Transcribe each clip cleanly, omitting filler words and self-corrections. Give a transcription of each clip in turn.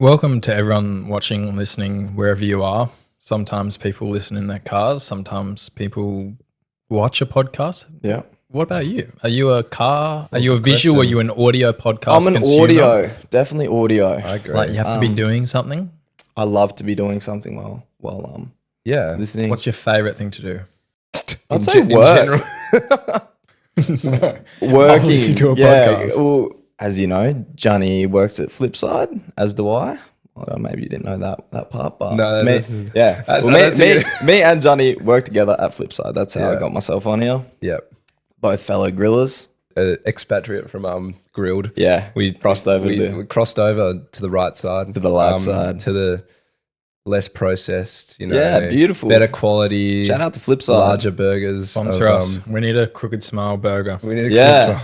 Welcome to everyone watching, listening, wherever you are. Sometimes people listen in their cars. Sometimes people watch a podcast. Yeah. What about you? Are you a car? Are you a visual? Are you an audio podcast I'm an consumer? audio, definitely audio. I agree. Like you have to be doing something? I love to be doing something while yeah. listening. What's your favourite thing to do? I'd say work. Working. Listening to a yeah. podcast. Well, as you know, Johnny works at Flipside, as do I. Well, maybe you didn't know that part, but No, me and Johnny work together at Flipside. That's how I got myself on here. Yep. Both fellow grillers. Expatriate from Grilled. Yeah, We crossed over we crossed over to the right side. To the light side. To the less processed, Yeah, beautiful. better quality. Shout out to Flipside. Larger burgers. Sponsor us. We need a Crooked Smile burger. We need a Yeah.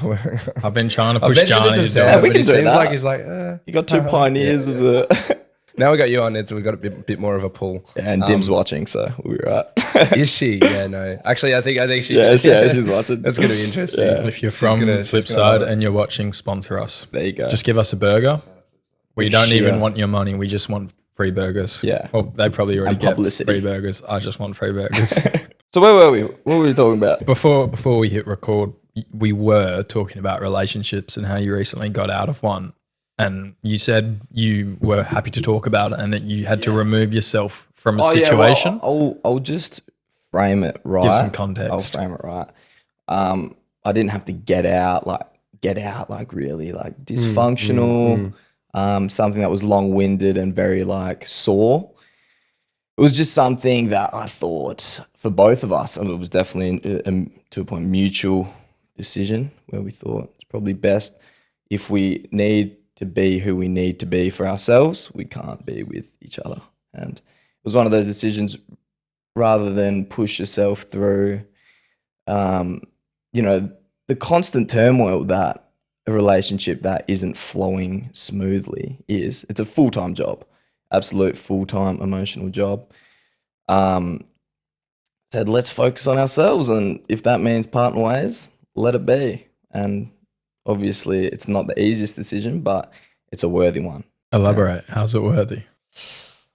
I've been trying to I push mentioned it Johnny to to do Sam, Yeah, it. we but can he do seems that. like he's like, You got two pioneers of the. now we got you on it, so we got a bit more of a pull. And Dim's watching, so we'll be right. Is she? Yeah, no. Actually, I think she's. she's watching. That's gonna be interesting. Yeah. If you're from she's gonna Flipside love it. and you're watching, sponsor us. There you go. Just give us a burger. We don't even Sheer. want your money. We just want free burgers. Yeah. Well, they probably already And get publicity. free burgers. I just want free burgers. So where were we? What were we talking about? Before we hit record, we were talking about relationships and how you recently got out of one. And you said you were happy to talk about it and that you had to remove yourself from a situation. I'll just frame it right. Give some context. I'll frame it right. I didn't have to get out like really like dysfunctional. Something that was long-winded and very like sore. It was just something that I thought for both of us, and it was definitely to a point mutual decision where we thought it's probably best if we need to be who we need to be for ourselves, we can't be with each other. And it was one of those decisions rather than push yourself through, the constant turmoil that a relationship that isn't flowing smoothly is. It's a full-time job, absolute full-time emotional job. Said, let's focus on ourselves, and if that means parting ways, let it be. And obviously it's not the easiest decision, but it's a worthy one. Elaborate. How's it worthy?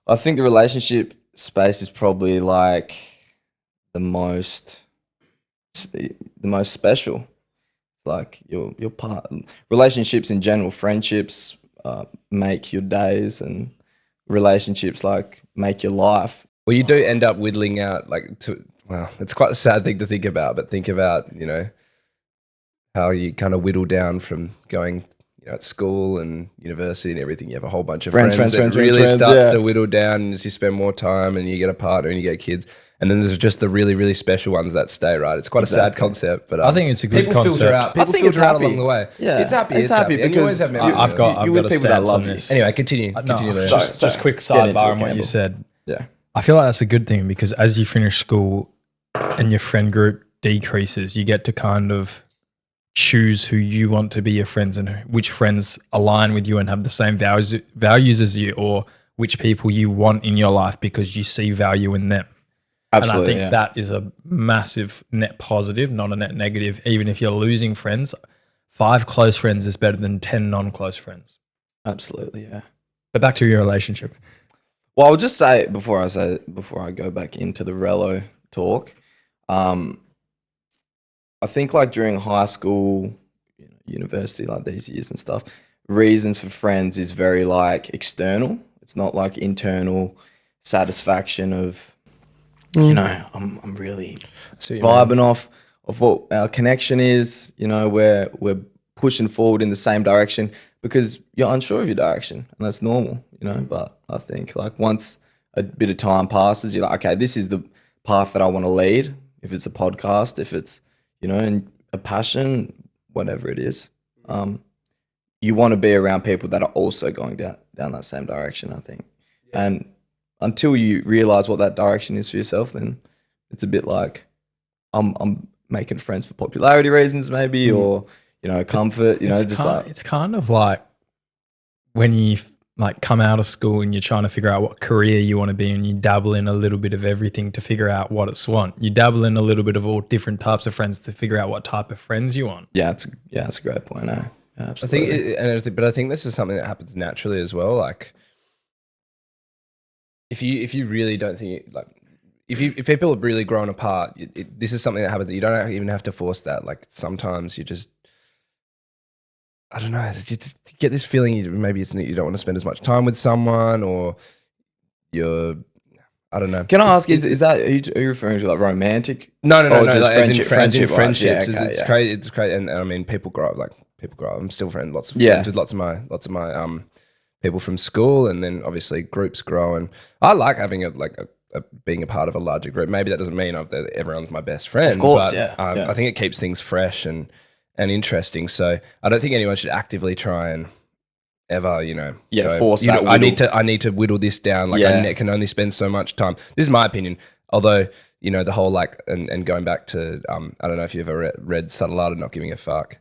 I think the relationship space is probably like the most special. It's like your part. Relationships in general, friendships make your days, and relationships like make your life. Well, you do end up whittling out it's quite a sad thing to think about, but think about, how you kind of whittle down from going, at school and university and everything. You have a whole bunch of friends. It really starts to whittle down as you spend more time and you get a partner and you get kids. And then there's just the really, really special ones that stay, right? It's quite a sad concept, but I think it's a good people concept. filter out. People think it's filter out happy. along the way. Yeah. It's happy. It's happy And you always because have I've got you a with people that stance love on you. this. Anyway, continue. No, Continue there. just quick Get into sidebar it, on what you Campbell. said. Yeah. I feel like that's a good thing because as you finish school and your friend group decreases, you get to kind of choose who you want to be your friends and which friends align with you and have the same values as you, or which people you want in your life because you see value in them. Absolutely. And I think that is a massive net positive, not a net negative. Even if you're losing friends, 5 close friends is better than 10 non-close friends. Absolutely, yeah. But back to your relationship. Well, I'll just say before I go back into the Relo talk, I think like during high school, university, like these years and stuff, reasons for friends is very like external. It's not like internal satisfaction of, I'm really vibing off of what our connection is. We're pushing forward in the same direction because you're unsure of your direction, and that's normal. But I think like once a bit of time passes, you're like, okay, this is the path that I want to lead. If it's a podcast, if it's and a passion, whatever it is, you want to be around people that are also going down that same direction, I think. Yeah. And until you realize what that direction is for yourself, then it's a bit like I'm making friends for popularity reasons, maybe, or comfort. It's kind of like when you like come out of school and you're trying to figure out what career you want to be, and you dabble in a little bit of everything to figure out what it's want. You dabble in a little bit of all different types of friends to figure out what type of friends you want. Yeah, that's a great point. Absolutely. I think this is something that happens naturally as well. Like if you really don't think like if people are really growing apart, this is something that happens that you don't even have to force that. Like sometimes you just, I don't know, you just get this feeling maybe it's you don't want to spend as much time with someone, or you're, I don't know. Can I ask, is that, are you referring to like romantic? No, Or just like, as in friendship wise? friendships. Yeah, okay, It's yeah. crazy. It's crazy, and I mean, people grow up. I'm still friends with lots of my people from school, and then obviously groups grow. And I like having being a part of a larger group. Maybe that doesn't mean that everyone's my best friend. Of course, but, yeah. I think it keeps things fresh and interesting. So I don't think anyone should actively try and ever, force that I whittle. need to whittle this down. Like I can only spend so much time. This is my opinion. Although, the whole and going back to, I don't know if you've ever read Subtle Art of Not Giving a Fuck.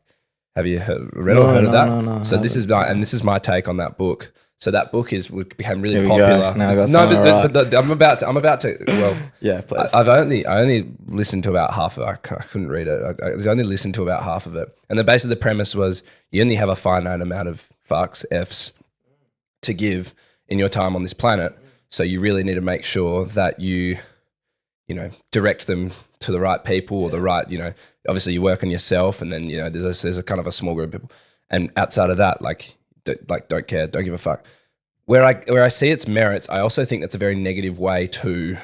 Have you heard of that? No, so this is my take on that book. So that book became really Here we popular. go. Now I got something right. I'm about to. Well, Yeah, please. I only listened to about half of it. I couldn't read it. I only listened to about half of it. And the base of the premise was you only have a finite amount of fucks, Fs, to give in your time on this planet. So you really need to make sure that you direct them to the right people or the right, obviously you work on yourself, and then, there's a kind of a small group of people. And outside of that, don't care, don't give a fuck. Where I see its merits, I also think that's a very negative way to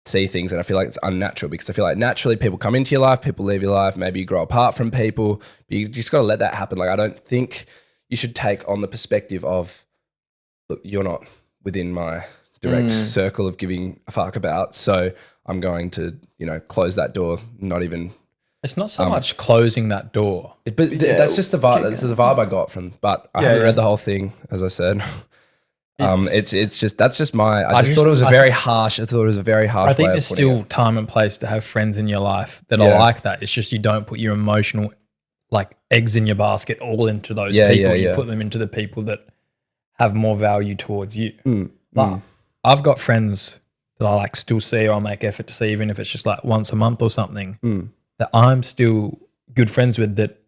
see things, and I feel like it's unnatural, because I feel like naturally people come into your life, people leave your life, maybe you grow apart from people, but you just got to let that happen. Like, I don't think you should take on the perspective of, look, you're not within my direct circle of giving a fuck about, so I'm going to, close that door, not even. It's not so much closing that door. But that's just the vibe. That's the vibe I got from. But I haven't read the whole thing, as I said. It's just that's just my. I just thought it was a very harsh. I thought it was a very harsh. I think way there's of putting still it. time and place to have friends in your life that are like that. It's just you don't put your emotional eggs in your basket all into those people. You put them into the people that have more value towards you. I've got friends that I still see, or I make effort to see, even if it's just once a month or something. That I'm still good friends with, that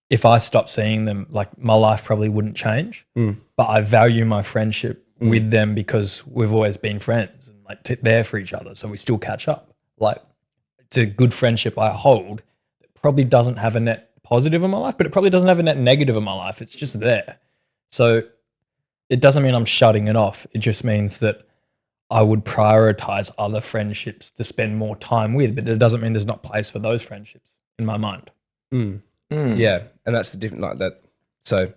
if I stopped seeing them, my life probably wouldn't change. But I value my friendship with them because we've always been friends and there for each other. So we still catch up. It's a good friendship I hold. It probably doesn't have a net positive in my life, but it probably doesn't have a net negative in my life. It's just there. So it doesn't mean I'm shutting it off. It just means that I would prioritize other friendships to spend more time with, but it doesn't mean there's not place for those friendships in my mind. Yeah, and that's the different that. So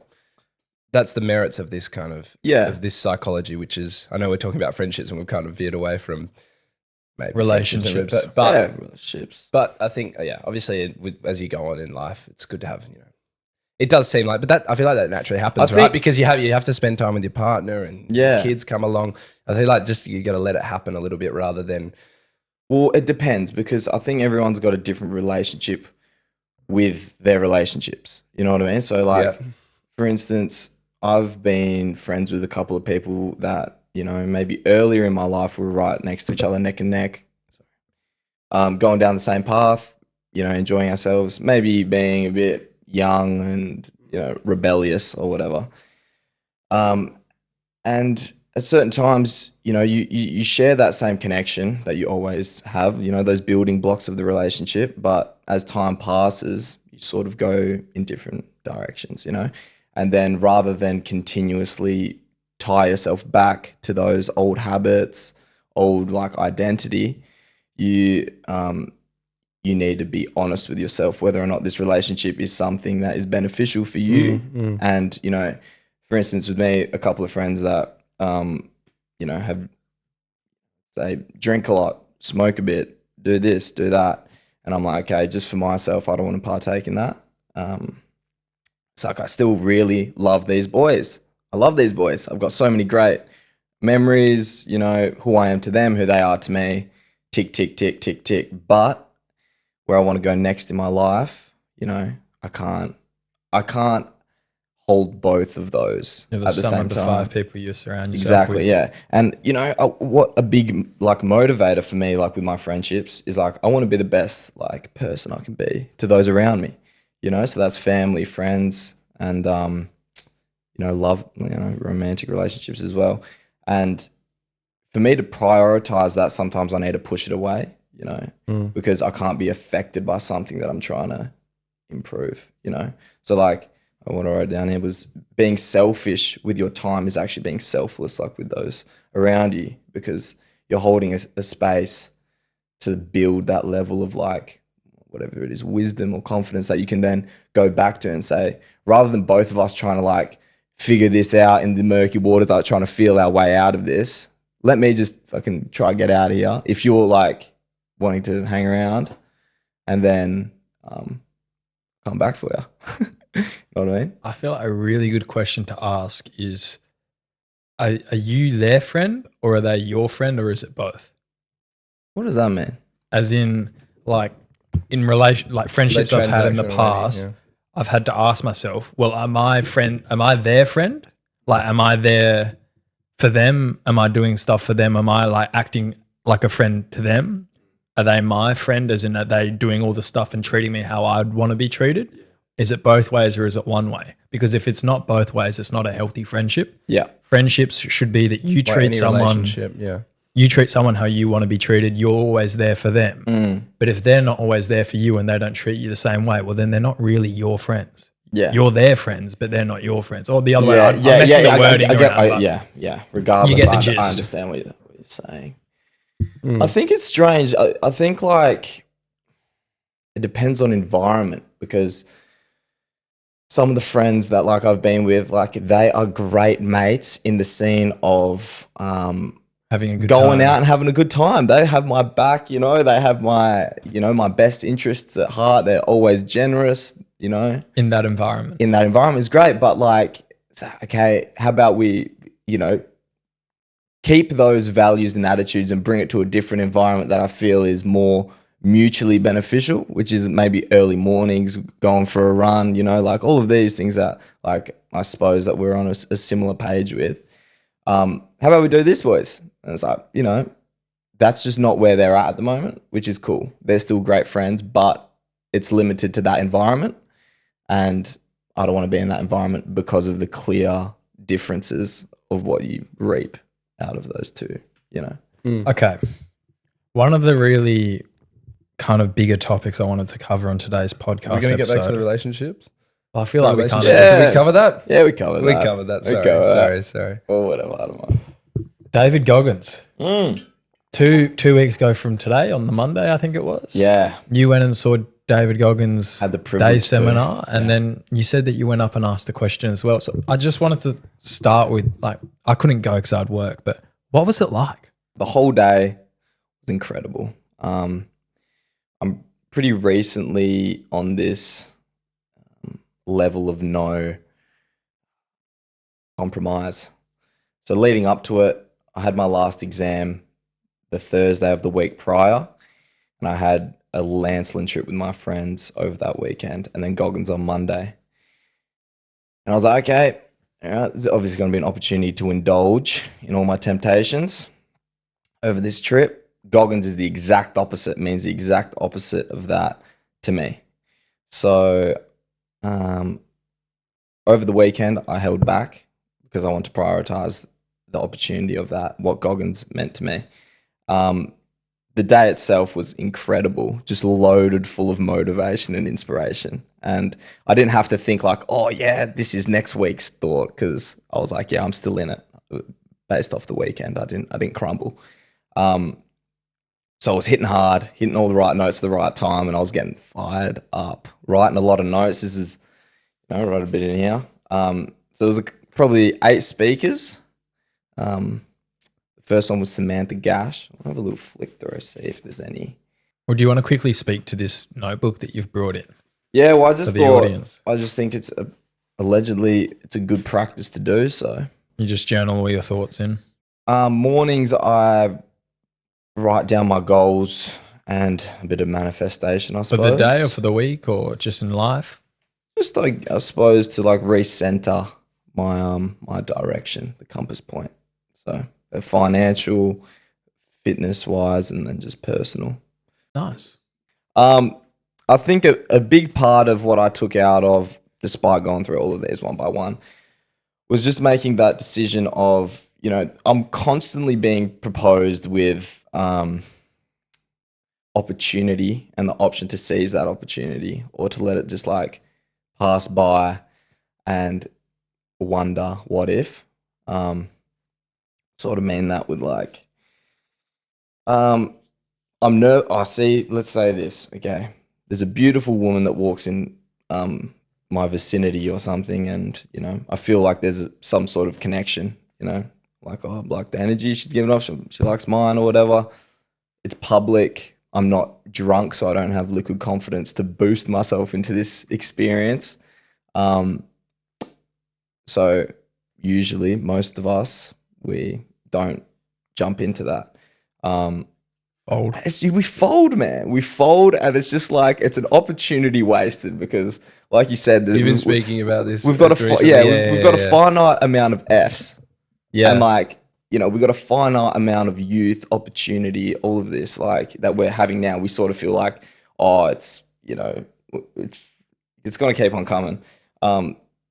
that's the merits of this kind of of this psychology, which is, I know we're talking about friendships and we've kind of veered away from maybe relationships, but relationships. But I think obviously as you go on in life, it's good to have It does seem but that I feel like that naturally happens, right? Because you have to spend time with your partner and kids come along. I feel just you got to let it happen a little bit rather than. Well, it depends, because I think everyone's got a different relationship with their relationships. You know what I mean? So for instance, I've been friends with a couple of people that, maybe earlier in my life we were right next to each other, neck and neck, going down the same path, enjoying ourselves, maybe being a bit young and rebellious or whatever, and at certain times you share that same connection that you always have, those building blocks of the relationship, but as time passes you sort of go in different directions, and then rather than continuously tie yourself back to those old habits, old identity, you need to be honest with yourself whether or not this relationship is something that is beneficial for you. And, for instance, with me, a couple of friends that, have, say, drink a lot, smoke a bit, do this, do that. And I'm like, okay, just for myself, I don't want to partake in that. It's I still really love these boys. I love these boys. I've got so many great memories, who I am to them, who they are to me, tick, tick, tick, tick, tick. But where I want to go next in my life, I can't hold both of those at the same time. 5 people you surround yourself with. Exactly, yeah. And what a big motivator for me, with my friendships, is I want to be the best person I can be to those around me. So that's family, friends, and love, romantic relationships as well. And for me to prioritize that, sometimes I need to push it away, you know, because I can't be affected by something that I'm trying to improve, you know. So like what I wrote down here was being selfish with your time is actually being selfless, like with those around you, because you're holding a space to build that level of like whatever it is, wisdom or confidence that you can then go back to and say, rather than both of us trying to like figure this out in the murky waters, like trying to feel our way out of this, let me just fucking try to get out of here. If you're like wanting to hang around and then come back for you. You know what I mean? I feel like a really good question to ask is, are you their friend or are they your friend, or is it both? What does that mean? As in, like, in relation, like friendships I've had in the past, I've had to ask myself, well, am I their friend? Like, am I there for them? Am I doing stuff for them? Am I like acting like a friend to them? Are they my friend, as in, are they doing all the stuff and treating me how I'd want to be treated? Is it both ways or is it one way? Because if it's not both ways, it's not a healthy friendship. Yeah. Friendships should be that you treat someone, you treat someone how you want to be treated. You're always there for them. But if they're not always there for you and they don't treat you the same way, well, then they're not really your friends. Yeah. You're their friends, but they're not your friends. Or the other way. I'm messing the wording around. Yeah. Regardless, you get the gist. I understand what you're saying. I think it's strange. I think like it depends on environment, because some of the friends that like I've been with, like they are great mates in the scene of having a good going time. out and having a good time. They have my back, you know, they have my, you know, my best interests at heart. They're always generous, you know. In that environment. In that environment is great. But like, okay, how about we, you know, keep those values and attitudes and bring it to a different environment that I feel is more mutually beneficial, which is maybe early mornings, going for a run, you know, like all of these things that like I suppose that we're on a similar page with. How about we do this, boys? And it's like, you know, that's just not where they're at the moment, which is cool. They're still great friends, but it's limited to that environment. And I don't want to be in that environment because of the clear differences of what you reap out of those two, you know? Okay. One of the really kind of bigger topics I wanted to cover on today's podcast. We're going to get back to the relationships? Well, I feel like we can't. Did we cover that? Yeah, we covered that. We covered that. Sorry. Or whatever, I don't know. David Goggins. 2 weeks ago from today, on the Monday, I think it was. Yeah. You went and saw David Goggins' Had the privilege day seminar, and then you said that you went up and asked a question as well. So I just wanted to start with, like, I couldn't go because I had work, but what was it like? The whole day was incredible. I'm pretty recently on this level of no compromise. So leading up to it, I had my last exam the Thursday of the week prior, and I had a Lancelin trip with my friends over that weekend, and then Goggins on Monday. And I was like, okay, there's obviously going to be an opportunity to indulge in all my temptations over this trip. Goggins is the exact opposite, means the exact opposite of that to me. So over the weekend, I held back because I want to prioritize the opportunity of that, what Goggins meant to me. The day itself was incredible, just loaded full of motivation and inspiration. And I didn't have to think like, oh yeah, this is next week's thought, because I was like, yeah, I'm still in it based off the weekend. I didn't crumble. So I was hitting hard, hitting all the right notes at the right time, and I was getting fired up, writing a lot of notes. This is, you know, I wrote a bit in here. So it was probably 8 speakers. The first one was Samantha Gash. I'll have a little flick through, see if there's any. Or do you want to quickly speak to this notebook that you've brought in? Yeah, well, I just thought, audience? I just think it's allegedly it's a good practice to do. So You just journal all your thoughts in? mornings, I write down my goals and a bit of manifestation, I For suppose. the day or for the week or just in life? Just like, I suppose, to like recenter my my direction, the compass point. So financial, fitness wise, and then just personal. Nice. I think a big part of what I took out of, despite going through all of these one by one, was just making that decision of, you know, I'm constantly being proposed with opportunity and the option to seize that opportunity or to let it just like pass by and wonder what if. Sort of mean that with like, I see, let's say this, okay. There's a beautiful woman that walks in my vicinity or something, and, you know, I feel like there's some sort of connection, you know, like, oh, I like the energy she's giving off, she likes mine or whatever. It's public. I'm not drunk, so I don't have liquid confidence to boost myself into this experience. So usually most of us, we don't jump into that. Fold. We fold, man. We fold, and it's just like it's an opportunity wasted because, like you said, You've been speaking about this. We've got recently. we've got a finite amount of Fs, Yeah. and like, you know, we've got a finite amount of youth, opportunity, all of this like that we're having now. We sort of feel like, oh, it's, you know, it's going to keep on coming.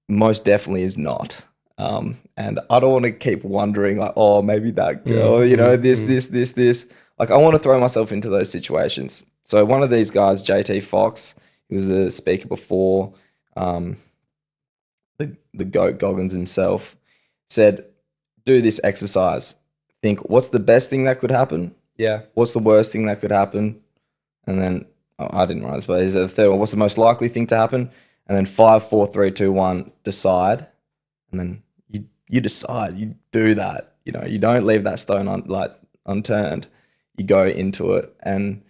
Most definitely is not. And I don't want to keep wondering like, oh, maybe that girl, you know, this. Like, I want to throw myself into those situations. So one of these guys, JT Fox, he was a speaker before, the GOAT Goggins himself, said, do this exercise. Think, what's the best thing that could happen? Yeah. What's the worst thing that could happen? And then, I didn't write this, but is it the third one? What's the most likely thing to happen? And then 5, 4, 3, 2, 1, decide. And then you decide, you do that. You know, you don't leave that stone unturned. You go into it and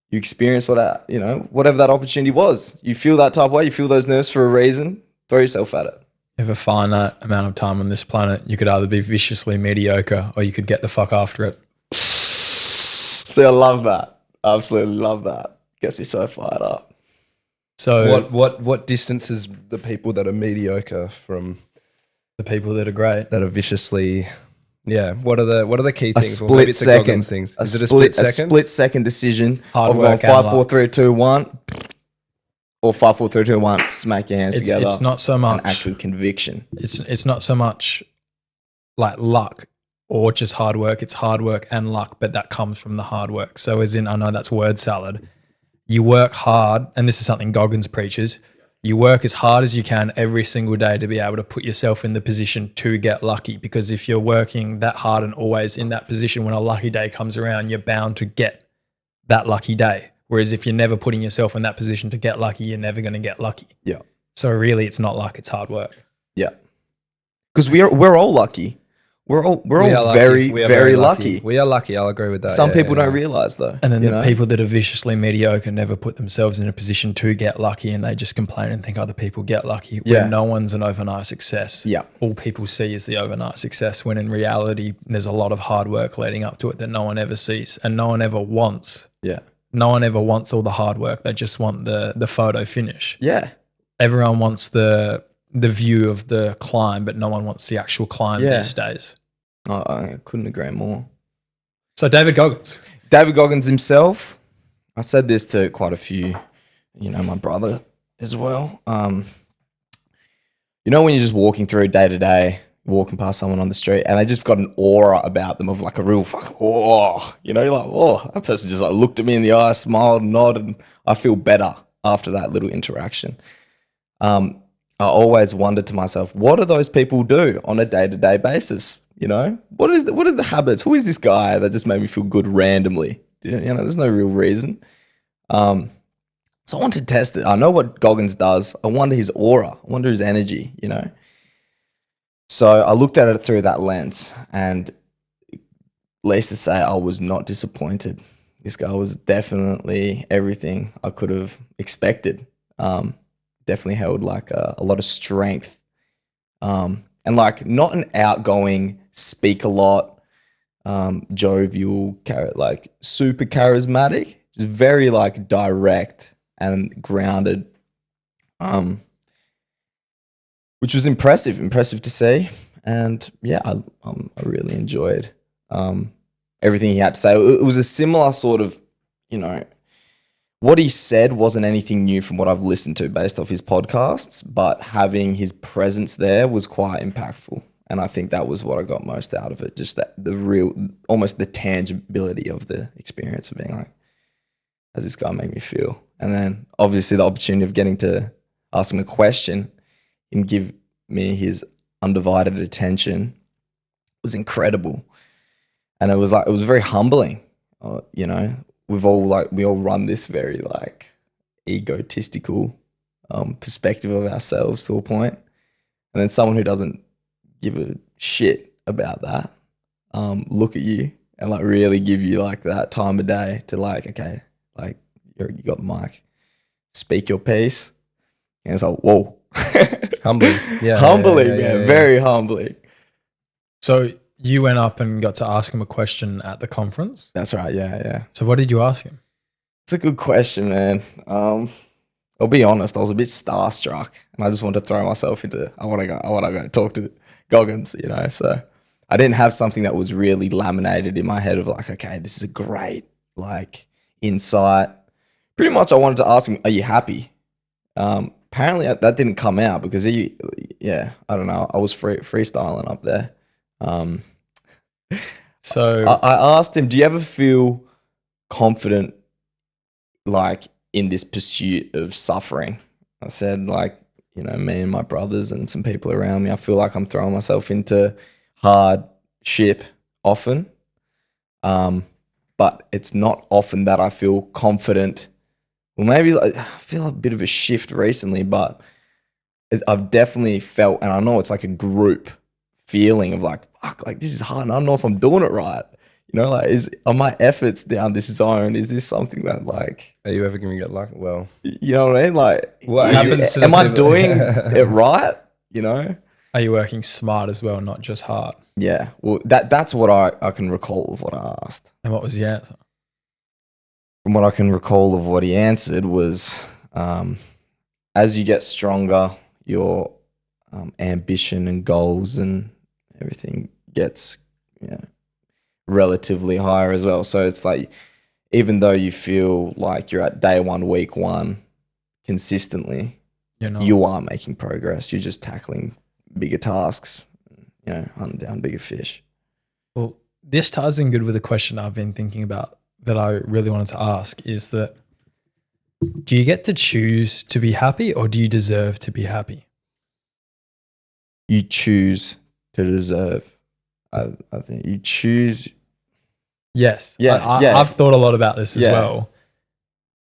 you experience whatever that opportunity was. You feel that type of way. You feel those nerves for a reason. Throw yourself at it. You have a finite amount of time on this planet. You could either be viciously mediocre or you could get the fuck after it. See, I love that. I absolutely love that. Gets me so fired up. So what distances the people that are mediocre from the people that are great, that are viciously? Yeah. What are the key A things? split second. Things. A Is it a split second? A split second decision Hard of going work and 5, 4, luck. 3, 2, 1, or 5, 4, 3, 2, 1. Smack your hands together. It's not so much. And act with conviction. It's not so much like luck or just hard work. It's hard work and luck, but that comes from the hard work. So as in, I know that's word salad. You work hard, and this is something Goggins preaches. You work as hard as you can every single day to be able to put yourself in the position to get lucky, because if you're working that hard and always in that position, when a lucky day comes around, you're bound to get that lucky day. Whereas if you're never putting yourself in that position to get lucky, you're never going to get lucky. Yeah. So really, it's not luck, it's hard work. Yeah. Because we're all lucky. We're all very, very lucky. We are lucky. I'll agree with that. Some people don't realize though. And then you the know? people that are viciously mediocre never put themselves in a position to get lucky, and they just complain and think other people get lucky when no one's an overnight success. Yeah. All people see is the overnight success, when in reality, there's a lot of hard work leading up to it that no one ever sees and no one ever wants. Yeah. No one ever wants all the hard work. They just want the photo finish. Yeah. Everyone wants the view of the climb, but no one wants the actual climb these days. I couldn't agree more. So David Goggins. David Goggins himself, I said this to quite a few, you know, my brother as well. You know, when you're just walking through day to day, walking past someone on the street and they just got an aura about them of like a real fucking, oh, you know, you're like, oh, that person just like looked at me in the eye, smiled, nodded, and I feel better after that little interaction. I always wondered to myself, what do those people do on a day-to-day basis? You know, what are the habits? Who is this guy that just made me feel good randomly? You know, there's no real reason. So I want to test it. I know what Goggins does. I wonder his aura. I wonder his energy, you know. So I looked at it through that lens, and least to say, I was not disappointed. This guy was definitely everything I could have expected. Definitely held like a lot of strength. And like not an outgoing, speak a lot, jovial, like super charismatic, just very like direct and grounded, which was impressive to see. And yeah, I really enjoyed everything he had to say. It was a similar sort of, you know, what he said wasn't anything new from what I've listened to based off his podcasts, but having his presence there was quite impactful. And I think that was what I got most out of it. Just that the real, almost the tangibility of the experience of being like, how does this guy make me feel? And then obviously the opportunity of getting to ask him a question and give me his undivided attention was incredible. And it was very humbling. You know, we all run this very like egotistical perspective of ourselves to a point. And then someone who doesn't give a shit about that look at you and like really give you like that time of day to like, okay, like you got the mic, speak your piece. And it's like, whoa. Humbling. Yeah. Humbling, man. Very humbling. So you went up and got to ask him a question at the conference? That's right. Yeah. So what did you ask him? It's a good question, man. I'll be honest, I was a bit starstruck and I just wanted to throw myself into, I want to go talk to Goggins, you know? So I didn't have something that was really laminated in my head of like, okay, this is a great like insight. Pretty much I wanted to ask him, are you happy? Apparently that didn't come out because I don't know. I was freestyling up there. So I asked him, do you ever feel confident like in this pursuit of suffering? I said like, you know, me and my brothers and some people around me, I feel like I'm throwing myself into hardship often. But it's not often that I feel confident. Well, maybe like, I feel a bit of a shift recently, but I've definitely felt, and I know it's like a group feeling of like, fuck, like this is hard and I don't know if I'm doing it right. You know, like are my efforts down this zone? Is this something that like, are you ever going to get luck? Well, you know what I mean? Like, what happens to am I doing it right? You know? are you working smart as well, not just hard? Yeah. Well, that's what I can recall of what I asked. And what was the answer? From what I can recall of what he answered was, as you get stronger, your ambition and goals and everything gets, you know, relatively higher as well. So it's like, even though you feel like you're at day one, week one, consistently, you are making progress. You're just tackling bigger tasks, you know, hunting down bigger fish. Well, this ties in good with a question I've been thinking about that I really wanted to ask is that, do you get to choose to be happy or do you deserve to be happy? You choose to deserve. I think you choose. Yes. Yeah, I've thought a lot about this as well.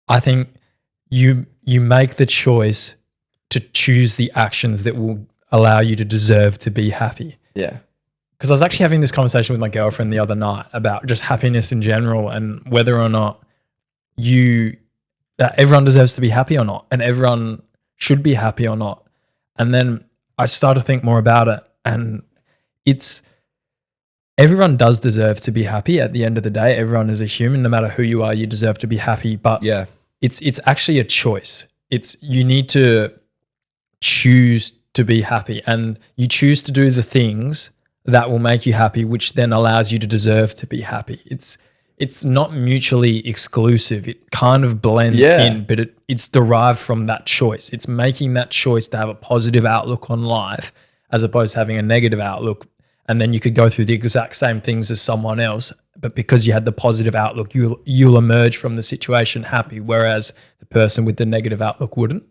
I think you make the choice to choose the actions that will allow you to deserve to be happy. Yeah. Because I was actually having this conversation with my girlfriend the other night about just happiness in general and whether or not everyone deserves to be happy or not, and everyone should be happy or not. And then I started to think more about it, and everyone does deserve to be happy at the end of the day. Everyone is a human. No matter who you are, you deserve to be happy. But it's actually a choice. You need to choose to be happy, and you choose to do the things that will make you happy, which then allows you to deserve to be happy. It's not mutually exclusive. It kind of blends in, but it's derived from that choice. It's making that choice to have a positive outlook on life as opposed to having a negative outlook. And then you could go through the exact same things as someone else, but because you had the positive outlook, you'll emerge from the situation happy, whereas the person with the negative outlook wouldn't.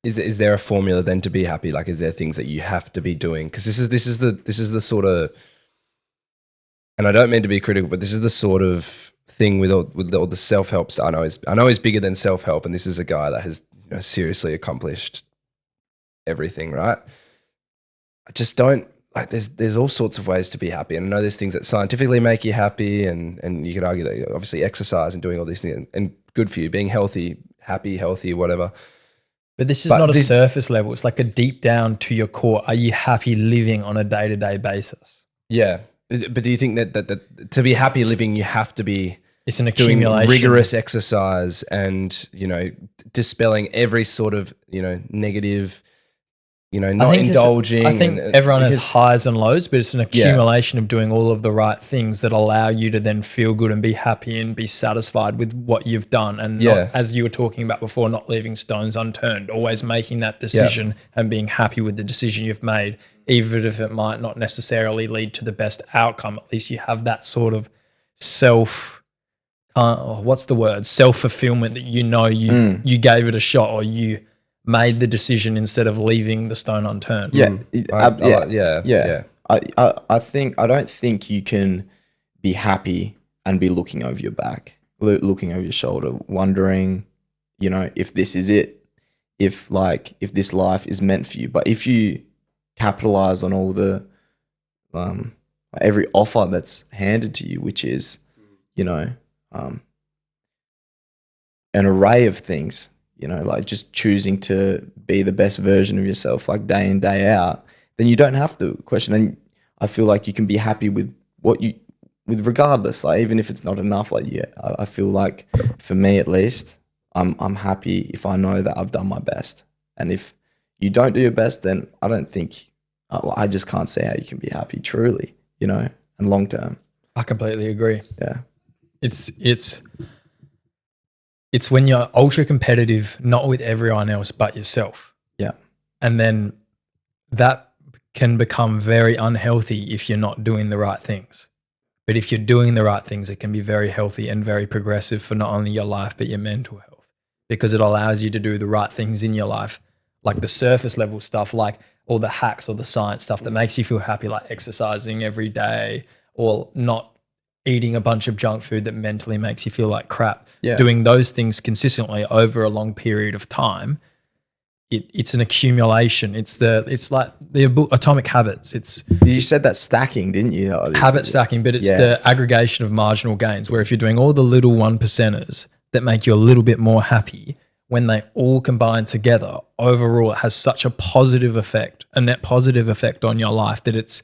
Is there a formula then to be happy? Like, is there things that you have to be doing? Because this is the sort of, and I don't mean to be critical, but this is the sort of thing with all the self-help stuff. I know he's bigger than self-help, and this is a guy that has, you know, seriously accomplished everything, right? I just don't like. There's all sorts of ways to be happy, and I know there's things that scientifically make you happy, and you could argue that obviously exercise and doing all these things and good for you, being healthy, whatever. But this is not a surface level. It's like a deep down to your core. Are you happy living on a day-to-day basis? Yeah. But do you think that to be happy living, you have to be it's an doing accumulation, rigorous exercise and, you know, dispelling every sort of, you know, negative, not indulging. I think everyone has highs and lows, but it's an accumulation of doing all of the right things that allow you to then feel good and be happy and be satisfied with what you've done. And not, as you were talking about before, not leaving stones unturned, always making that decision and being happy with the decision you've made, even if it might not necessarily lead to the best outcome. At least you have that sort of self-fulfillment that you gave it a shot, or you made the decision instead of leaving the stone unturned. I don't think you can be happy and be looking over your back, looking over your shoulder, wondering, if this is it, if this life is meant for you. But if you capitalize on all the every offer that's handed to you, which is an array of things, like just choosing to be the best version of yourself, like day in, day out, then you don't have to question. And I feel like you can be happy with with regardless, like even if it's not enough, I feel like for me at least, I'm happy if I know that I've done my best. And if you don't do your best, then I don't think, I just can't see how you can be happy truly, and long term. I completely agree. Yeah. It's when you're ultra competitive, not with everyone else but yourself. Yeah. And then that can become very unhealthy if you're not doing the right things. But if you're doing the right things, it can be very healthy and very progressive for not only your life, but your mental health, because it allows you to do the right things in your life, like the surface level stuff, like all the hacks or the science stuff that makes you feel happy, like exercising every day, or not eating a bunch of junk food that mentally makes you feel like crap. Yeah. Doing those things consistently over a long period of time, it's an accumulation. It's like the Atomic Habits. You said that stacking, didn't you? Habit stacking, but it's the aggregation of marginal gains, where if you're doing all the little 1%ers that make you a little bit more happy, when they all combine together, overall it has such a positive effect, a net positive effect on your life, that it's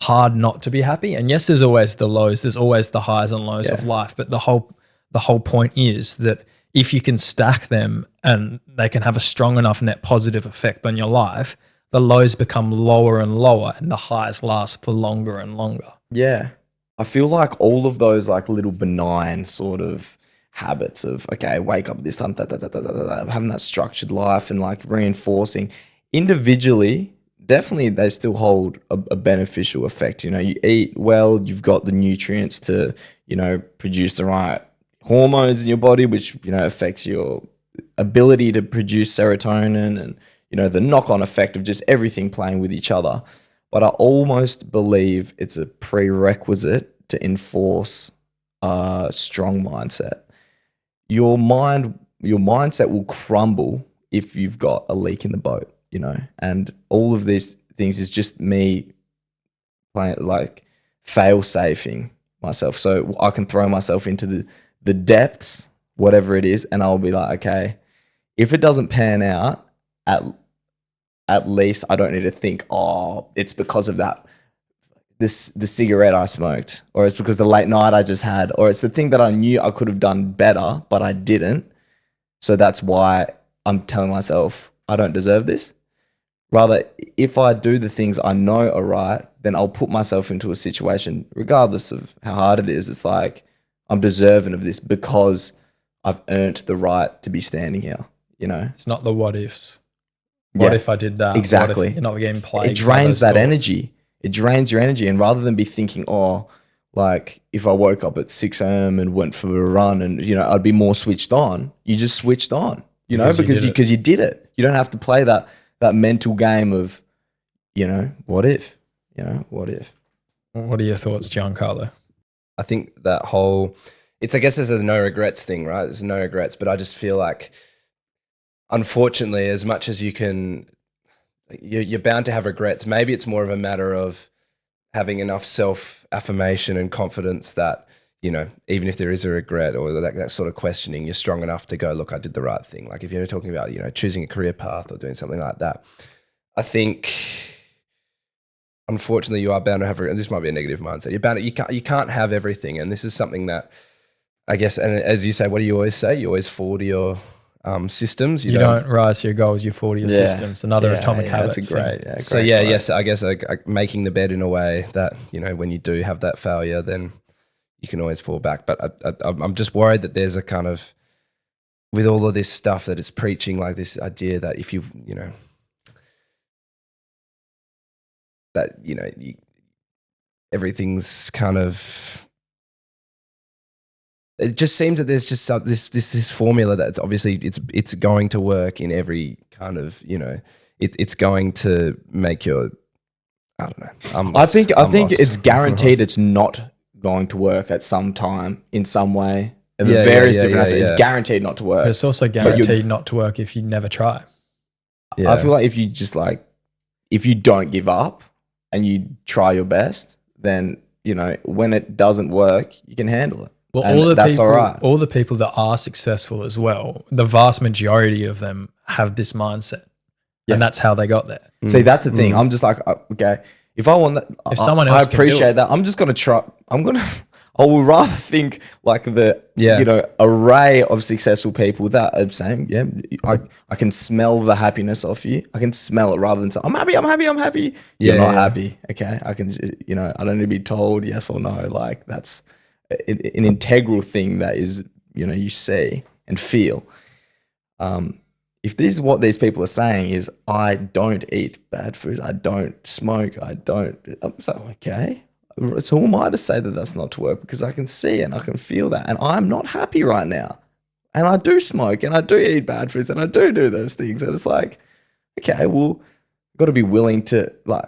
hard not to be happy. And yes, there's always the lows, there's always the highs and lows of life, but the whole point is that if you can stack them and they can have a strong enough net positive effect on your life, the lows become lower and lower and the highs last for longer and longer. Yeah. I feel like all of those like little benign sort of habits of, okay, wake up this time, having that structured life and like reinforcing individually, definitely they still hold a beneficial effect. You eat well, you've got the nutrients to, produce the right hormones in your body, which, affects your ability to produce serotonin and, the knock-on effect of just everything playing with each other. But I almost believe it's a prerequisite to enforce a strong mindset. Your mindset will crumble if you've got a leak in the boat. And all of these things is just me playing, like fail-safing myself. So I can throw myself into the depths, whatever it is, and I'll be like, okay, if it doesn't pan out, at least I don't need to think, it's because of the cigarette I smoked, or it's because the late night I just had, or it's the thing that I knew I could have done better, but I didn't. So that's why I'm telling myself I don't deserve this. Rather, if I do the things I know are right, then I'll put myself into a situation, regardless of how hard it is. It's like, I'm deserving of this because I've earned the right to be standing here, It's not the what ifs. What if I did that? Exactly. What if you're not getting plagued? It drains that energy. It drains your energy. And rather than be thinking, like if I woke up at 6 a.m. and went for a run and, I'd be more switched on, you just switched on, because you did it. You don't have to play that mental game of, what if, what if. What are your thoughts, Giancarlo? I think that I guess there's a no regrets thing, right? There's no regrets, but I just feel like, unfortunately, as much as you can, you're bound to have regrets. Maybe it's more of a matter of having enough self-affirmation and confidence that, even if there is a regret or that sort of questioning, you're strong enough to go, look, I did the right thing. Like if you're talking about, choosing a career path or doing something like that, I think, unfortunately, you are bound to have, and this might be a negative mindset. You can't have everything. And this is something that I guess, and as you say, what do you always say? You always fall to your systems. You don't rise to your goals, you fall to your Yeah. systems. Another atomic habits. That's a great. Yeah, So great yeah, quote. yes, I guess like making the bed in a way that, you know, when you do have that failure, then you can always fall back. But I'm just worried that there's a kind of, with all of this stuff that it's preaching, like this idea that if you know, that, you know, everything's kind of, it just seems that there's just this formula that's obviously it's going to work in every kind of, you know, it's going to make your, I don't know. I think lost. it's guaranteed it's not going to work at some time in some way. And the Yeah, various yeah, different yeah, aspects, yeah. it's guaranteed not to work. But it's also guaranteed not to work if you never try. Yeah. I feel like if you just like, if you don't give up and you try your best, then, you know, when it doesn't work, you can handle it. Well, And that's all right. all the people that are successful as well, the vast majority of them have this mindset. Yeah. And that's how they got there. See, that's the thing. I'm just like, okay, if I want that, If someone else I can do appreciate it. that. I'm just gonna try. I would rather think like the Yeah. you know, array of successful people that are saying, yeah, I can smell the happiness off you. I can smell it rather than say, I'm happy. You're Yeah, not yeah. happy. Okay, I can, you know, I don't need to be told yes or no. Like that's an integral thing that is, you know, you see and feel. If this is what these people are saying is, I don't eat bad foods, I don't smoke, I'm so, okay. So who am I to say that that's not to work? Because I can see and I can feel that. And I'm not happy right now. And I do smoke and I do eat bad foods and I do those things. And it's like, okay, well, I've got to be willing to, like,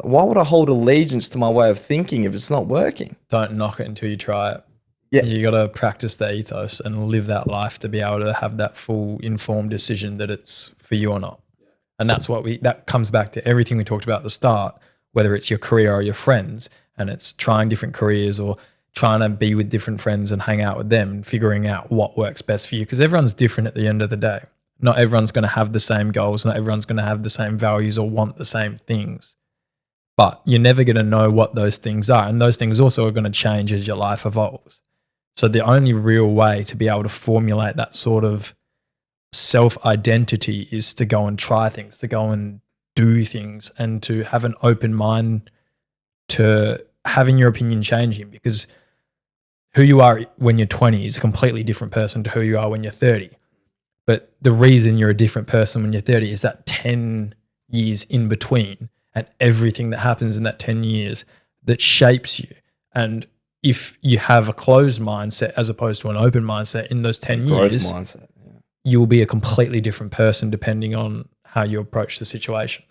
why would I hold allegiance to my way of thinking if it's not working? Don't knock it until you try it. Yeah. You got to practice the ethos and live that life to be able to have that full informed decision that it's for you or not. And that's that comes back to everything we talked about at the start, whether it's your career or your friends, and it's trying different careers or trying to be with different friends and hang out with them and figuring out what works best for you. Because everyone's different at the end of the day. Not everyone's going to have the same goals. Not everyone's going to have the same values or want the same things. But you're never going to know what those things are. And those things also are going to change as your life evolves. So the only real way to be able to formulate that sort of self-identity is to go and try things, to go and do things, and to have an open mind to having your opinion changing, because who you are when you're 20 is a completely different person to who you are when you're 30. But the reason you're a different person when you're 30 is that 10 years in between and everything that happens in that 10 years that shapes you. And if you have a closed mindset as opposed to an open mindset in those 10 Growth years, mindset. Yeah. you'll be a completely different person depending on how you approach the situation.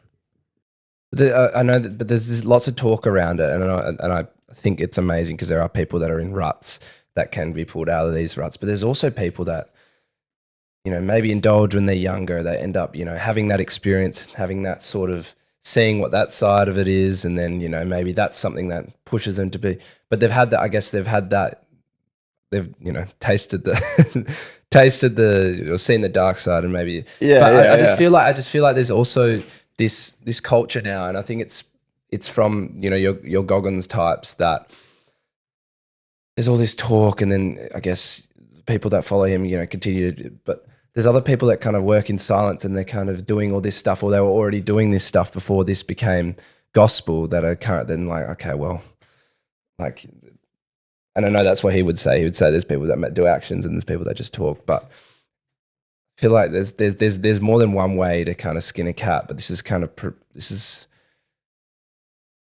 I know that, but there's lots of talk around it, and I think it's amazing because there are people that are in ruts that can be pulled out of these ruts. But there's also people that, you know, maybe indulge when they're younger. They end up, you know, having that experience, having that sort of seeing what that side of it is, and then, you know, maybe that's something that pushes them to be. But they've had that. I guess they've had that. They've, you know, tasted the or seen the dark side, and maybe. Yeah, But yeah, I just feel like there's also this culture now, and I think it's from, you know, your Goggins types, that there's all this talk, and then I guess people that follow him, you know, continue to, but there's other people that kind of work in silence, and they're kind of doing all this stuff, or they were already doing this stuff before this became gospel, that are kind of then like, okay, well, like, and I know that's what he would say. He would say there's people that do actions and there's people that just talk, but I feel like there's more than one way to kind of skin a cat, but this is kind of this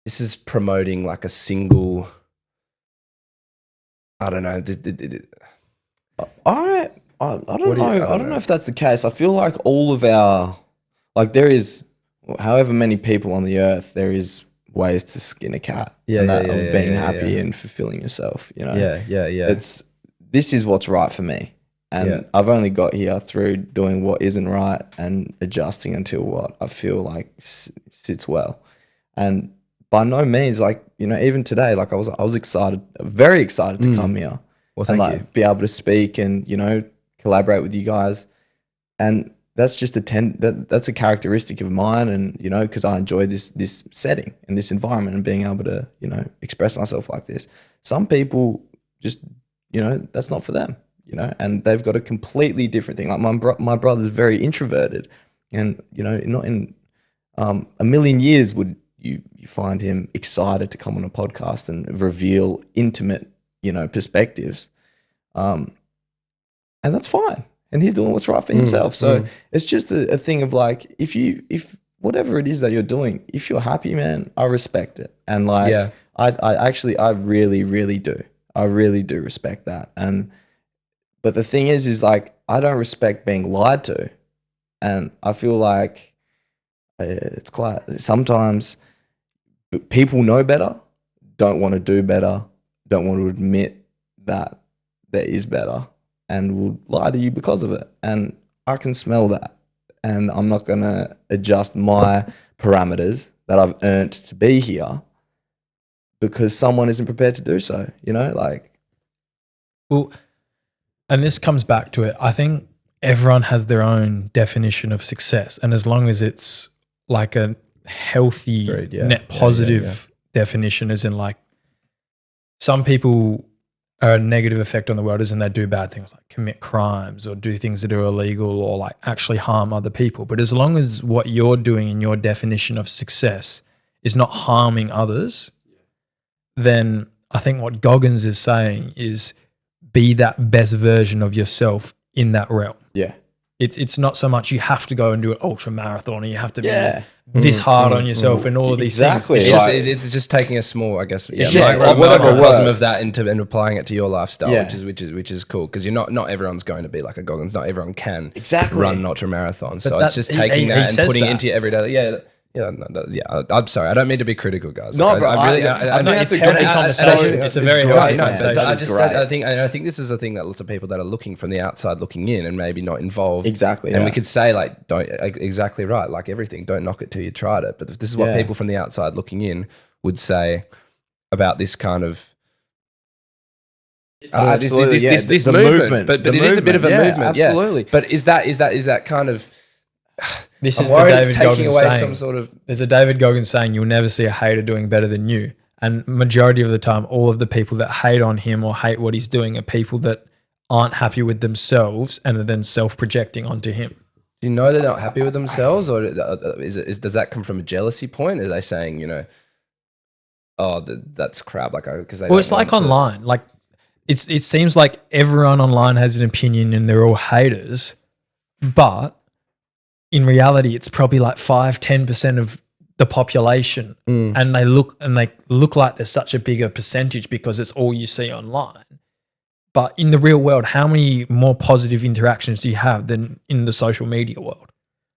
is promoting like a single. I don't know. I don't know. I don't know if that's the case. I feel like all of our, like, there is, however many people on the earth, there is ways to skin a cat. Yeah, and yeah, that yeah, of yeah, being yeah, happy yeah. and fulfilling yourself. You know. Yeah. This is what's right for me, and Yeah. I've only got here through doing what isn't right and adjusting until what I feel like sits well. And by no means, like, you know, even today, like I was excited, very excited to come here. Well, And thank like you. be able to speak and, you know, collaborate with you guys. And that's just that's a characteristic of mine. And, you know, because I enjoy this setting and this environment and being able to, you know, express myself like this. Some people just, you know, that's not for them. you know, and they've got a completely different thing. Like my brother's very introverted, and you know, not in a million years would you find him excited to come on a podcast and reveal intimate, you know, perspectives, and that's fine. And he's doing what's right for himself. So it's just a thing of like, if whatever it is that you're doing, if you're happy, man, I respect it. And like, I really, really do. I really do respect that. But the thing is like, I don't respect being lied to. And I feel like it's quite, sometimes people know better, don't want to do better, don't want to admit that there is better, and will lie to you because of it. And I can smell that. And I'm not going to adjust my parameters that I've earned to be here because someone isn't prepared to do so, you know, like. Well, and this comes back to it. I think everyone has their own definition of success. And as long as it's like a healthy, net positive definition, as in like some people are a negative effect on the world is, and they do bad things like commit crimes or do things that are illegal or like actually harm other people. But as long as what you're doing in your definition of success is not harming others, then I think what Goggins is saying is be that best version of yourself in that realm. Yeah. It's not so much you have to go and do an ultra marathon or you have to be this hard on yourself and all of these things. It's just taking a small, I guess, whatever microcosm works of that and applying it to your lifestyle, which is cool, because you're not everyone's going to be like a Goggins. Not everyone can run an ultra marathon. So it's just taking that and putting it into your everyday. I'm sorry. I don't mean to be critical, guys. No, bro. I think that's a good conversation. It's a very healthy conversation. I think this is a thing that lots of people that are looking from the outside looking in and maybe not involved. Exactly. And we could say like, don't exactly right. Like everything, don't knock it till you tried it. But this is what people from the outside looking in would say about this kind of. Absolutely, this movement. But it is a bit of a movement. Absolutely. But is that kind of. This is the David Goggins saying. Some sort of. There's a David Goggins saying you'll never see a hater doing better than you. And majority of the time, all of the people that hate on him or hate what he's doing are people that aren't happy with themselves and are then self-projecting onto him. Do you know they're not happy with themselves, or does that come from a jealousy point? Are they saying, you know, oh, that's crap? Like, because it's like online. Like, it seems like everyone online has an opinion and they're all haters, but in reality, it's probably like 5-10% of the population, and they look like there's such a bigger percentage because it's all you see online. But in the real world, how many more positive interactions do you have than in the social media world?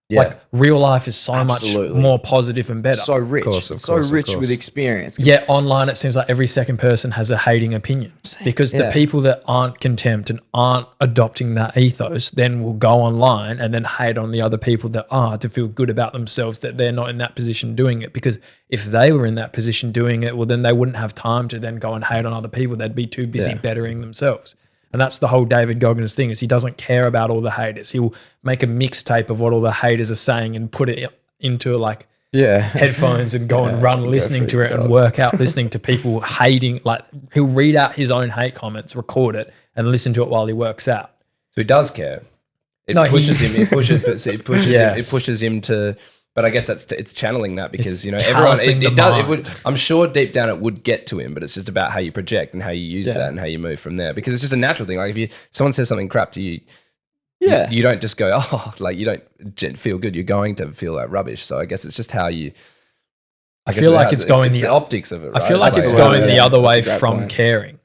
Yeah. Like real life is so much more positive and better. So rich. So rich with experience. Yeah, online it seems like every second person has a hating opinion because the people that aren't contempt and aren't adopting that ethos then will go online and then hate on the other people that are to feel good about themselves that they're not in that position doing it. Because if they were in that position doing it, well, then they wouldn't have time to then go and hate on other people. They'd be too busy bettering themselves. And that's the whole David Goggins thing is he doesn't care about all the haters. He'll make a mixtape of what all the haters are saying and put it into like headphones and go and run listening to it and work out listening to people hating. Like he'll read out his own hate comments, record it and listen to it while he works out. So he does care. It pushes him to. But I guess it's channeling that because, you know, everyone, it would, I'm sure deep down it would get to him, but it's just about how you project and how you use that and how you move from there, because it's just a natural thing. Like if someone says something crap to you, you don't just go, oh, like you don't feel good. You're going to feel like rubbish. So I guess it's just how you, I feel like it's going the optics of it. Right? I feel like it's going the other way from caring,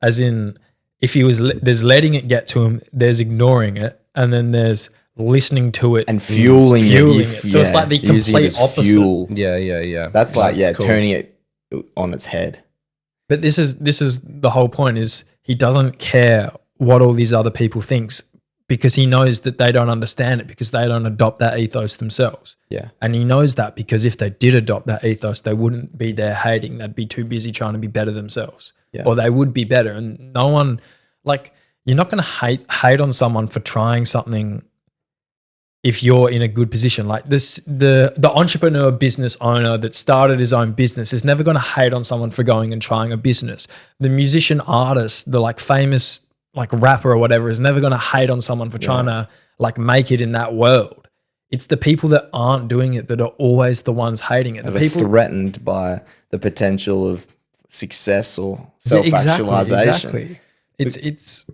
as in if he was, there's letting it get to him, there's ignoring it, and then there's listening to it and fueling it. So it's like the complete opposite. Fuel. Yeah. That's like cool. Turning it on its head. But this is the whole point is he doesn't care what all these other people thinks because he knows that they don't understand it because they don't adopt that ethos themselves. Yeah. And he knows that because if they did adopt that ethos, they wouldn't be there hating. They'd be too busy trying to be better themselves. Yeah. Or they would be better. And no one, like, you're not going to hate on someone for trying something if you're in a good position. Like this, the entrepreneur business owner that started his own business is never going to hate on someone for going and trying a business. The musician artist, the like famous like rapper or whatever is never going to hate on someone for trying to like make it in that world. It's the people that aren't doing it that are always the ones hating it. The They're people threatened by the potential of success or self-actualization. It's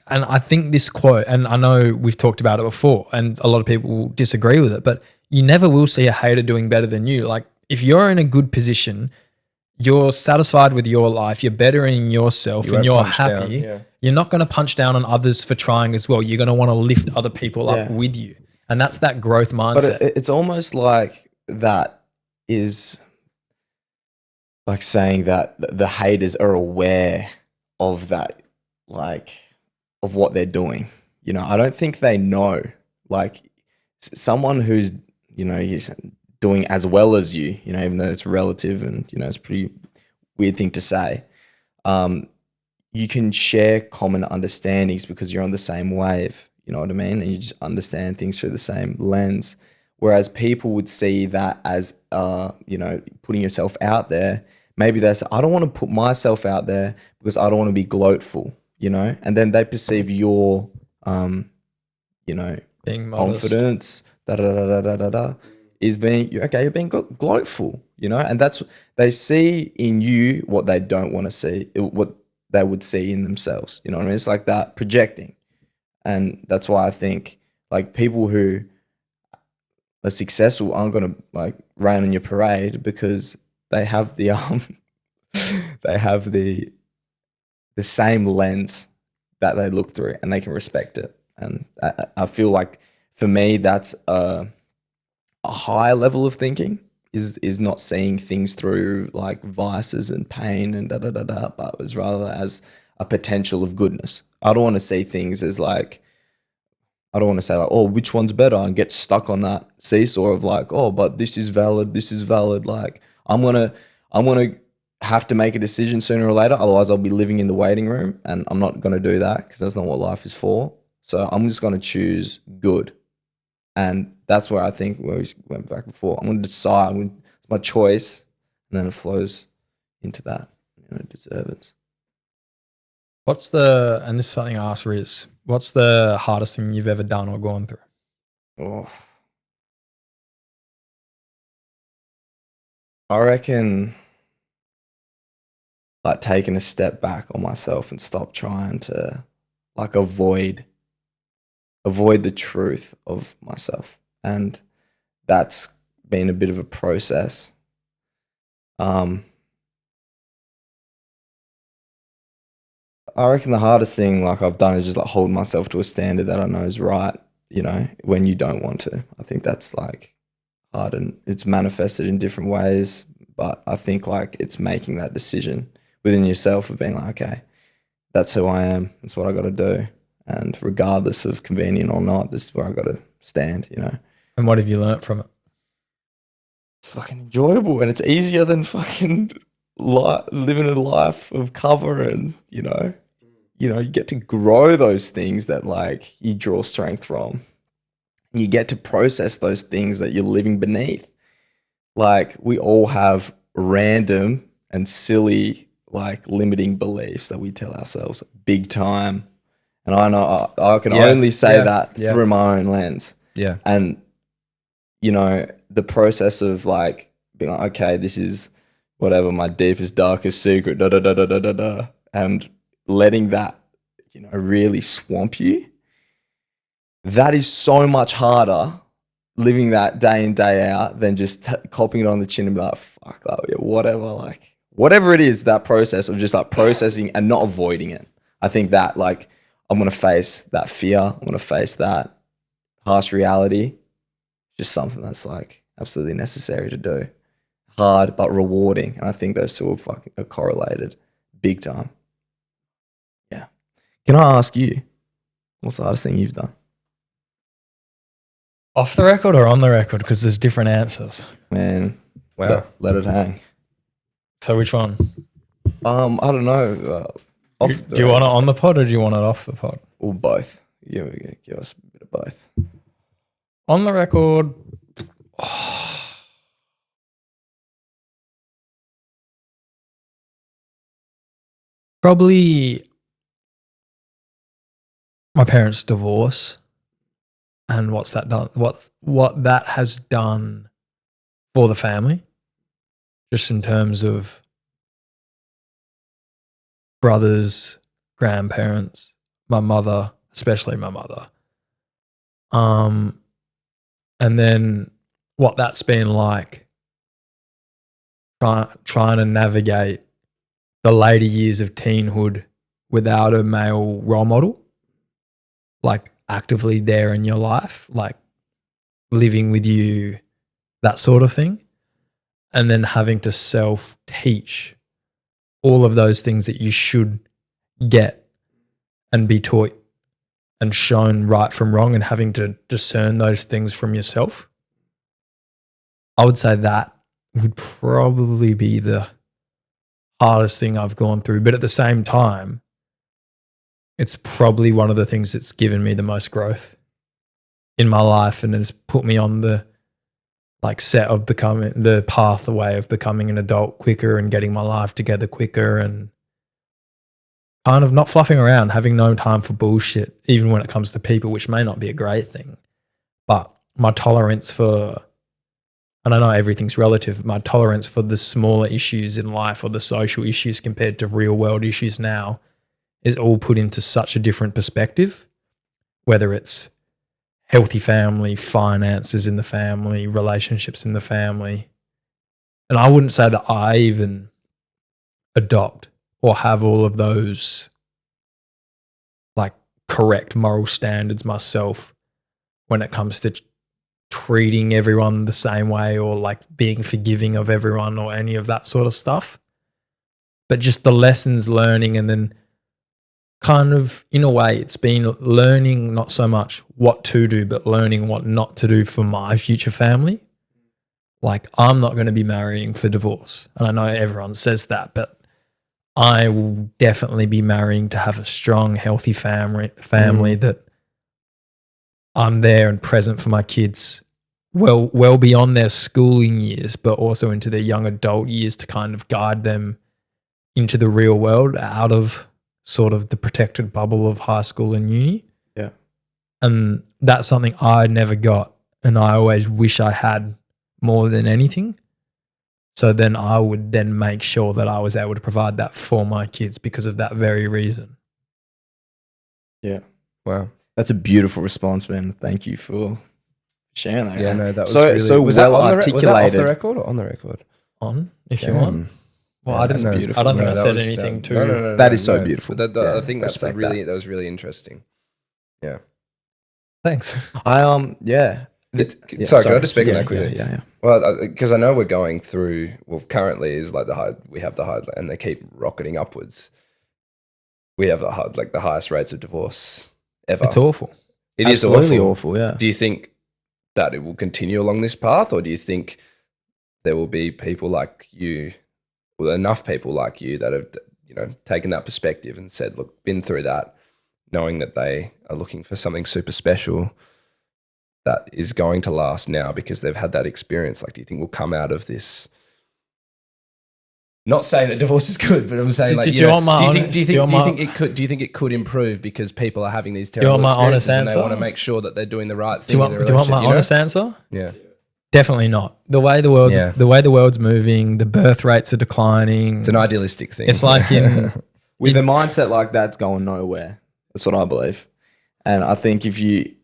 and I think this quote, and I know we've talked about it before, and a lot of people disagree with it, but you never will see a hater doing better than you. Like if you're in a good position, you're satisfied with your life, you're bettering yourself, and won't you're punch happy. down, yeah. You're not going to punch down on others for trying as well. You're going to want to lift other people up with you, and that's that growth mindset. But it's almost like that is like saying that the haters are aware of that, like of what they're doing. You know, I don't think they know. Like someone who's, you know, he's doing as well as you, you know, even though it's relative and, you know, it's a pretty weird thing to say. You can share common understandings because you're on the same wave, you know what I mean? And you just understand things through the same lens. Whereas people would see that as, you know, putting yourself out there. Maybe they say, I don't want to put myself out there because I don't want to be gloatful, you know? And then they perceive your, you know, Being modest. confidence, is being, okay, you're being gloatful, you know? And that's, they see in you what they don't want to see, what they would see in themselves, you know what I mean? It's like that projecting. And that's why I think like people who are successful aren't going to like rain on your parade because they have the they have the same lens that they look through and they can respect it. And I feel like for me that's a higher level of thinking is not seeing things through like vices and pain and but it's rather as a potential of goodness. I don't want to see things as like, I don't want to say like, oh, which one's better and get stuck on that seesaw of like, oh, but this is valid, this is valid. Like I'm gonna have to make a decision sooner or later. Otherwise I'll be living in the waiting room and I'm not gonna do that because that's not what life is for. So I'm just gonna choose good. And that's where I think where we went back before. I'm gonna decide, it's my choice, and then it flows into that, you know, deservance. What's the, and this is something I asked Riz, what's the hardest thing you've ever done or gone through? Oh. I reckon like taking a step back on myself and stop trying to like avoid the truth of myself. And that's been a bit of a process. I reckon the hardest thing like I've done is just like hold myself to a standard that I know is right, you know, when you don't want to. I think that's like hard and it's manifested in different ways, but I think like it's making that decision within yourself of being like, okay, that's who I am. That's what I got to do. And regardless of convenient or not, this is where I got to stand, you know. And what have you learnt from it? It's fucking enjoyable and it's easier than fucking living a life of cover and, you know, you get to grow those things that like you draw strength from. You get to process those things that you're living beneath. Like we all have random and silly like limiting beliefs that we tell ourselves big time. And I know I can only say that through my own lens. Yeah. And, you know, the process of like being like, okay, this is whatever my deepest, darkest secret, and letting that, you know, really swamp you. That is so much harder living that day in, day out than just copying it on the chin and be like, fuck, like, yeah, whatever, like whatever it is, that process of just like processing and not avoiding it. I think that like, I'm going to face that fear. I'm going to face that harsh reality. It's just something that's like absolutely necessary to do. Hard, but rewarding. And I think those two are correlated big time. Yeah. Can I ask you, what's the hardest thing you've done? Off the record or on the record? Because there's different answers. Man, Wow. let it hang. So which one? I don't know. Do you want it on the pod or do you want it off the pod? Or both. Yeah, give us a bit of both. On the record, probably my parents' divorce and what's that done? What that has done for the family, just in terms of brothers, grandparents, my mother, especially my mother. And then what that's been like trying to navigate the later years of teenhood without a male role model, like actively there in your life, like living with you, that sort of thing. And then having to self-teach all of those things that you should get and be taught and shown right from wrong, and having to discern those things from yourself. I would say that would probably be the hardest thing I've gone through. But at the same time, it's probably one of the things that's given me the most growth in my life and has put me on the set of becoming the pathway of becoming an adult quicker and getting my life together quicker, and kind of not fluffing around, having no time for bullshit, even when it comes to people, which may not be a great thing. But my tolerance for, and I know everything's relative, my tolerance for the smaller issues in life or the social issues compared to real world issues now is all put into such a different perspective, whether it's healthy family, finances in the family, relationships in the family. And I wouldn't say that I even adopt or have all of those like correct moral standards myself when it comes to treating everyone the same way or like being forgiving of everyone or any of that sort of stuff. But just the lessons learning, and then kind of in a way it's been learning not so much what to do, but learning what not to do for my future family. Like, I'm not going to be marrying for divorce. And I know everyone says that, but I will definitely be marrying to have a strong, healthy family that I'm there and present for my kids well beyond their schooling years, but also into their young adult years, to kind of guide them into the real world out of sort of the protected bubble of high school and uni. Yeah. And that's something I never got, and I always wish I had more than anything. So then I would then make sure that I was able to provide that for my kids because of that very reason. Yeah. Wow. That's a beautiful response, man. Thank you for sharing that. Yeah, man. no, that was so really, so was well that on the articulated. Was that off the record or on the record? On, if you Damn. want. Well, Yeah, I didn't that's know. beautiful. I don't think No, I that said was, anything too. No, That is so beautiful. But Yeah, I think that's respect really that. that was really interesting. Yeah. Thanks. Yeah. Sorry, can I just speak on that quickly? Yeah. Well, because I know we're going through. Well, currently is like we have the high, and they keep rocketing upwards. We have the highest rates of divorce ever. It's awful. It is Absolutely awful. Yeah. Do you think that it will continue along this path, or do you think there will be people like you, or enough people like you that have taken that perspective and said, look, been through that, knowing that they are looking for something super special that is going to last now because they've had that experience? Like, do you think we'll come out of this? Not saying that divorce is good, but I'm saying, do you think it could improve because people are having these terrible experiences and they want to make sure that they're doing the right thing? Do you want my honest answer? Yeah. Definitely not. The way the world's moving, the birth rates are declining. It's an idealistic thing. It's like With a mindset like that, it's going nowhere. That's what I believe. And I think if you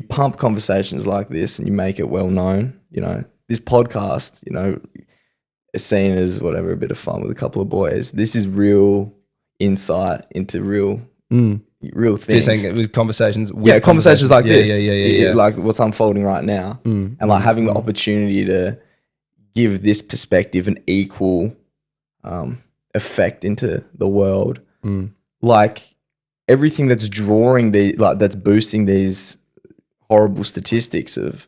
pump conversations like this and you make it well known, this podcast, is seen as whatever, a bit of fun with a couple of boys. This is real insight into real things. So you're saying with conversations like this. Yeah. Like what's unfolding right now. And like having the opportunity to give this perspective an equal effect into the world. Like everything that's that's boosting these horrible statistics of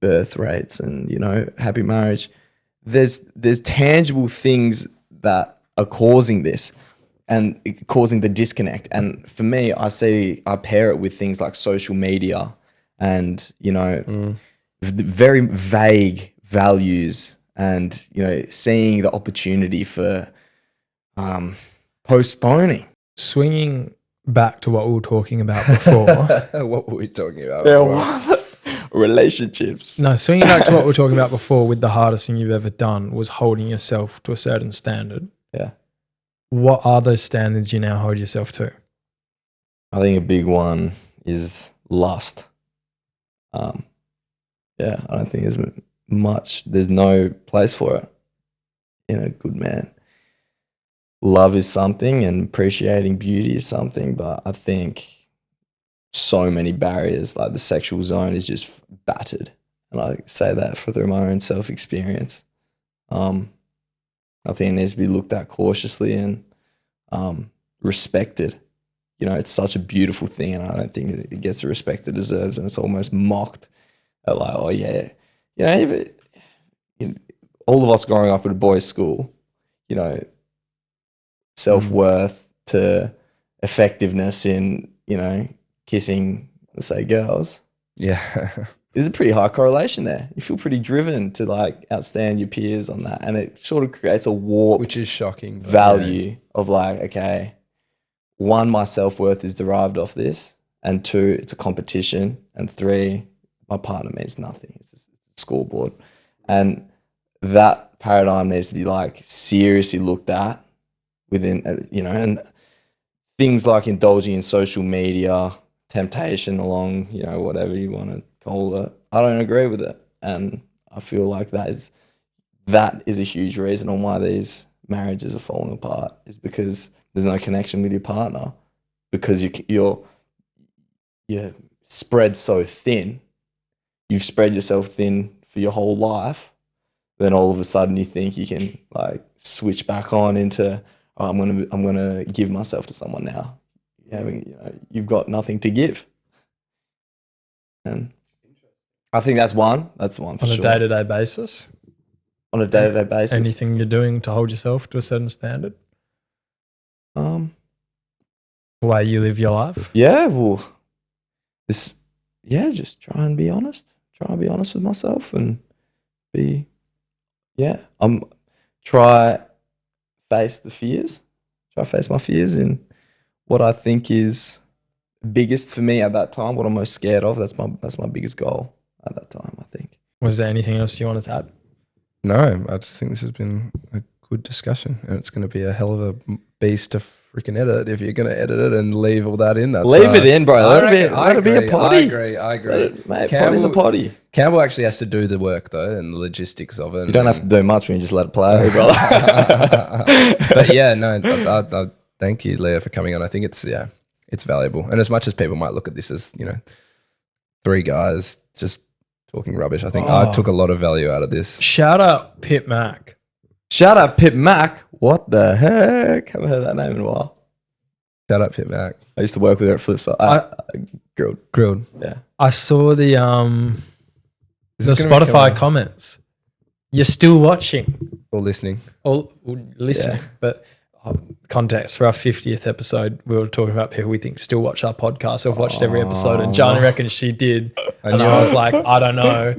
birth rates and, happy marriage. There's tangible things that are causing this and causing the disconnect. And for me, I pair it with things like social media and, very vague values and, seeing the opportunity for postponing. swinging back to what we were talking about before. What were we talking about? Relationships. No, swinging back to what we were talking about before with the hardest thing you've ever done was holding yourself to a certain standard. Yeah. What are those standards you now hold yourself to? I think a big one is lust. Yeah, I don't think there's no place for it in a good man. Love is something and appreciating beauty is something, but I think so many barriers, like the sexual zone is just battered. And I say that through my own self-experience. I think it needs to be looked at cautiously and respected. You know, it's such a beautiful thing and I don't think it gets the respect it deserves, and it's almost mocked at like, oh yeah. You know, all of us growing up at a boys' school, you know, self-worth to effectiveness in, you know, kissing, let's say, girls. Yeah. There's a pretty high correlation there. You feel pretty driven to like outstand your peers on that. And it sort of creates a warped, which is shocking, value of like, okay, one, my self-worth is derived off this, and two, it's a competition, and three, my partner means nothing. It's just a scoreboard. And that paradigm needs to be like seriously looked at within, you know, and things like indulging in social media, temptation along, you know, whatever you want to call it. I don't agree with it. And I feel like that is a huge reason on why these marriages are falling apart, is because there's no connection with your partner, because you're spread so thin. You've spread yourself thin for your whole life. Then all of a sudden you think you can like switch back on into, oh, I'm gonna give myself to someone now. You've got nothing to give. And I think that's one for sure. On a day-to-day basis? On a day-to-day basis. Anything you're doing to hold yourself to a certain standard? The way you live your life? Yeah, well, just try and be honest. Try and be honest with myself and try face the fears. Try face my fears in what I think is biggest for me at that time, what I'm most scared of. That's my biggest goal at that time, I think. Was there anything else you wanted to add? No, I just think this has been a good discussion, and it's going to be a hell of a beast to freaking edit if you're going to edit it and leave all that in. Leave it in, bro. Let it be a potty. I agree. Mate, potty's a potty. Campbell actually has to do the work though, and the logistics of it. You don't have to do much when you just let it play, brother. But yeah, no, I thank you, Leo, for coming on. I think it's valuable. And as much as people might look at this as, you know, three guys just talking rubbish, I think I took a lot of value out of this. Shout out Pip Mac. Shout out Pip Mac. What the heck? Haven't heard that name in a while. Shout out Pip Mac. I used to work with her at Flipside. Grilled. Yeah. I saw the Spotify comments. You're still watching. Or listening. Or listening. Yeah. But context, for our 50th episode, we were talking about people we think still watch our podcast. So I've watched every episode, and Johnny reckons she did. I was like, I don't know.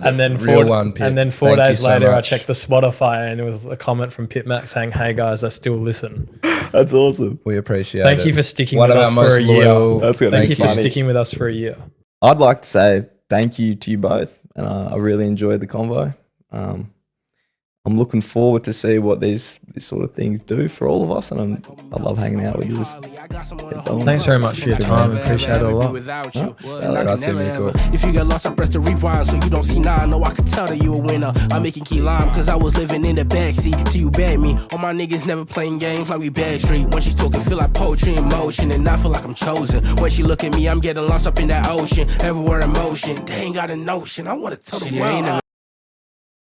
And then 4 days later, I checked the Spotify, and it was a comment from Pit Mac saying, "Hey guys, I still listen." That's awesome. We appreciate it. Thank you for sticking with us for a year. Thank you for sticking with us for a year. I'd like to say thank you to you both, and I really enjoyed the convo. I'm looking forward to see what these sort of things do for all of us, and I love hanging out with you. Thanks very much for your time. Appreciate it a lot. If you get lost, I press the rewind so you don't see now. I know I can tell that you a winner. I'm making key lime cause I was living in the backseat till you bag me. All my niggas never playing games like we bad street. When she's talking, feel like poetry in motion, and I feel like I'm chosen. When she look at me, I'm getting lost up in that ocean. Everywhere in motion, they ain't got a notion. I wanna tell the world.